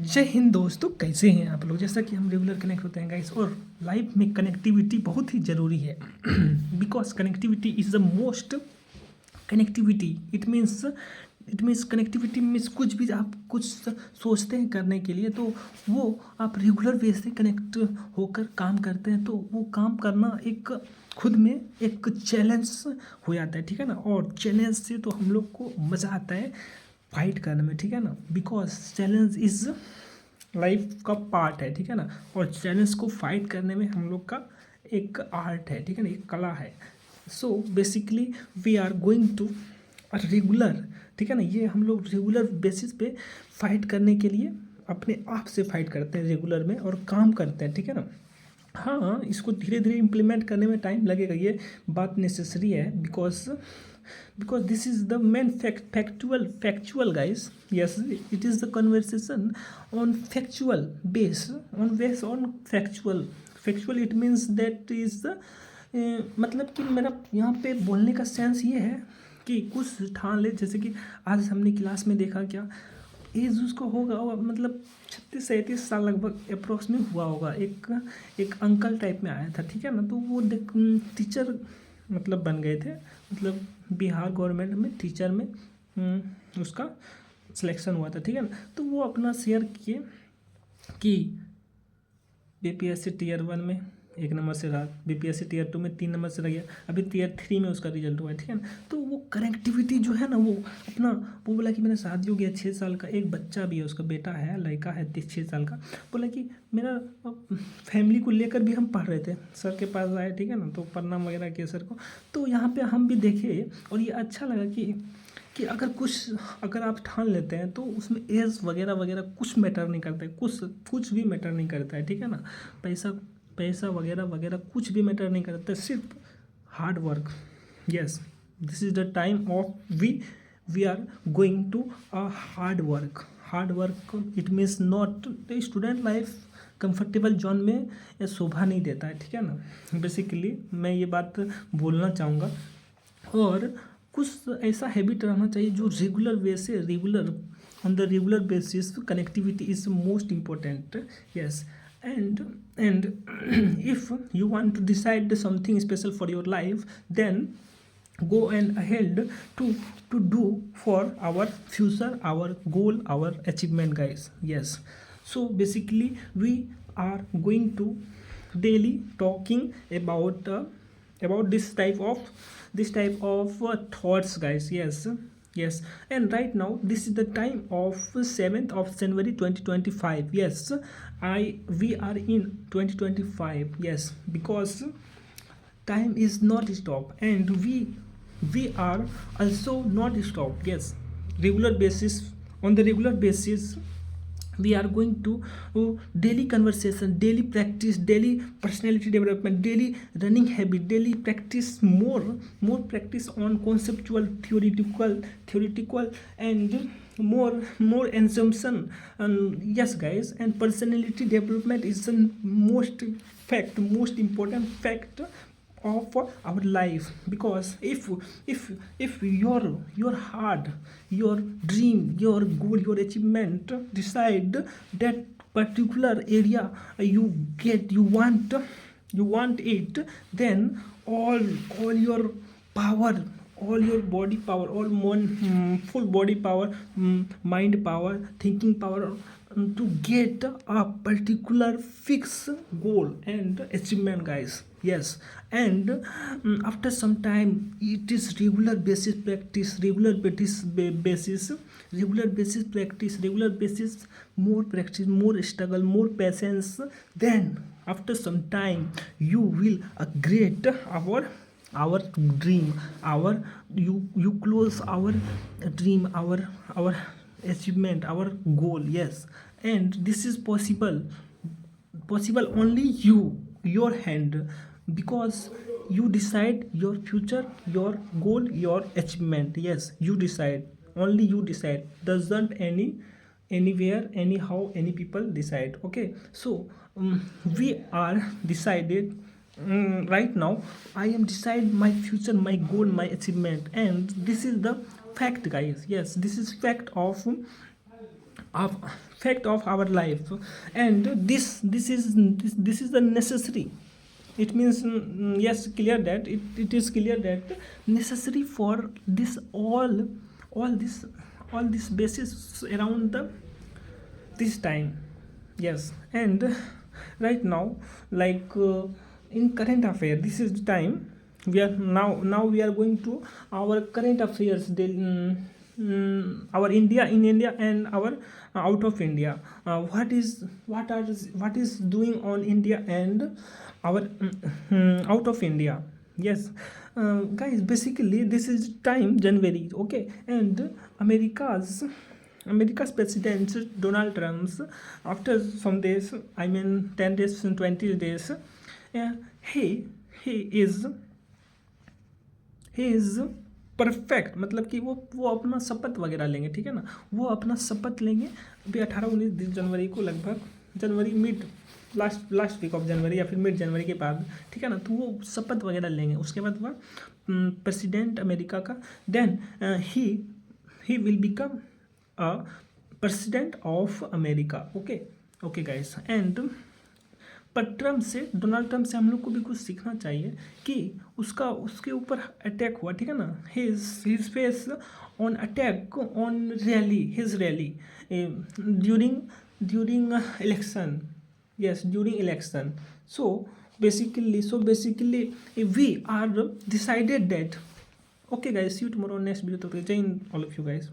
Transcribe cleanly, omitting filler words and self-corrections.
जय हिंद दोस्तों, कैसे हैं आप लोग। जैसा कि हम रेगुलर कनेक्ट होते हैं गाइस, और लाइफ में कनेक्टिविटी बहुत ही ज़रूरी है। Because connectivity is the most connectivity. It means connectivity means कुछ भी आप कुछ सोचते हैं करने के लिए, तो वो आप रेगुलर बेस से कनेक्ट होकर काम करते हैं, तो वो काम करना एक खुद में एक चैलेंज हो जाता है, ठीक है ना। और चैलेंज से तो हम लोग को मज़ा आता है फाइट करने में, ठीक है ना। बिकॉज चैलेंज इज़ लाइफ का पार्ट है, ठीक है ना। और चैलेंज को फाइट करने में हम लोग का एक आर्ट है, ठीक है ना, एक कला है। So basically we are going to regular, ठीक है ना। ये हम लोग रेगुलर बेसिस पे फाइट करने के लिए अपने आप से फाइट करते हैं रेगुलर में, और काम करते हैं, ठीक है ना। हाँ, इसको धीरे धीरे इम्प्लीमेंट करने में टाइम लगेगा, ये बात नेसेसरी है। because this is the main factual guys. Yes, it is the conversation on factual base on factual it means that is the मतलब कि मेरा यहाँ पे बोलने का सेंस ये है कि कुछ ठान ले। जैसे कि आज हमने क्लास में देखा, क्या एज उसको होगा मतलब 36-37 साल लगभग अप्रोक्स में हुआ होगा। एक अंकल टाइप में आया था, ठीक है ना। तो वो टीचर मतलब बन गए थे, मतलब बिहार गवर्नमेंट में टीचर में उसका सिलेक्शन हुआ था, ठीक है ना। तो वो अपना शेयर किए कि बीपीएससी टियर 1 में 1 नंबर से रहा, बीपीएससी टियर 2 में 3 नंबर से रह गया, अभी टियर 3 में उसका रिजल्ट हुआ है, ठीक है ना। तो वो कनेक्टिविटी जो है ना, वो अपना वो बोला कि मेरा शादी हो गया 6 साल का, एक बच्चा भी है, उसका बेटा है, लड़का है 6 साल का। बोला कि मेरा फैमिली को लेकर भी हम पढ़ रहे थे, सर के पास आए, ठीक है ना। तो प्रणाम वगैरह किए सर को। तो यहाँ पे हम भी देखे और ये अच्छा लगा कि अगर आप ठान लेते हैं तो उसमें एज वगैरह वगैरह कुछ मैटर नहीं करता है, कुछ भी मैटर नहीं करता है, ठीक है ना। पैसा वगैरह वगैरह कुछ भी मैटर नहीं करता है, सिर्फ hard work. Yes, this is the time of we are going to a hard work. It means not the student life comfortable zone में ये शोभा नहीं देता है, ठीक है ना। बेसिकली मैं ये बात बोलना चाहूँगा। और कुछ ऐसा हैबिट रहना चाहिए जो regular on the regular basis connectivity is most important. Yes, and if you want to decide something special for your life, then go and ahead to do for our future, our goal, our achievement, guys. Yes, so basically we are going to daily talking about this type of thoughts, guys. Yes, and right now this is the time of 7th of January 2025. Yes, we are in 2025. Yes, because time is not stop, and we are also not stop. Yes, on the regular basis we are going to daily conversation, daily practice, daily personality development, daily running habit, daily practice, more practice on conceptual, theoretical and more assumption. Yes guys, and personality development is the most important fact of our life. Because if your heart, your dream, your goal, your achievement decide that particular area you want it, then all your power, all your body power, full body power, mind power, thinking power, to get a particular fixed goal and achievement, guys. Yes, and after some time it is regular basis practice, more practice, more struggle, more patience. Then after some time you will upgrade our dream, you close our dream, our achievement, our goal. Yes, and this is possible only your hand, because you decide your future, your goal, your achievement. Yes, you decide, only you decide, doesn't anywhere, anyhow, any people decide. Okay, so we are decided. Right now I am decide my future, my goal, my achievement, and this is the fact, guys. Yes, this is fact of of fact of our life, and this is the necessary. It means yes, clear that it is clear that necessary for this all this basis around the this time. Yes, and right now, like in current affair, this is the time we are now we are going to our current affairs, our India, in India, and our out of India. What is doing on India and our out of India. Yes, guys, basically this is time January, okay, and America's president Donald Trump, after some days, I mean 10 days and 20 days, he is perfect, मतलब कि वो अपना शपथ वगैरह लेंगे, ठीक है ना, वो अपना शपथ लेंगे अभी 18-19 जनवरी को, लगभग जनवरी mid last week of January या फिर मिड जनवरी के बाद, ठीक है ना, तो वो शपथ वगैरह लेंगे। उसके बाद वह प्रेसिडेंट अमेरिका का, then he will become a president of America. Okay guys, and पर डोनाल्ड ट्रम्प से हम लोग को भी कुछ सीखना चाहिए कि उसके ऊपर अटैक हुआ, ठीक है ना, his face on attack on rally during election. Yes, during election. So basically we are decided that. Okay guys, see you tomorrow next video. Jai Hind all of you guys.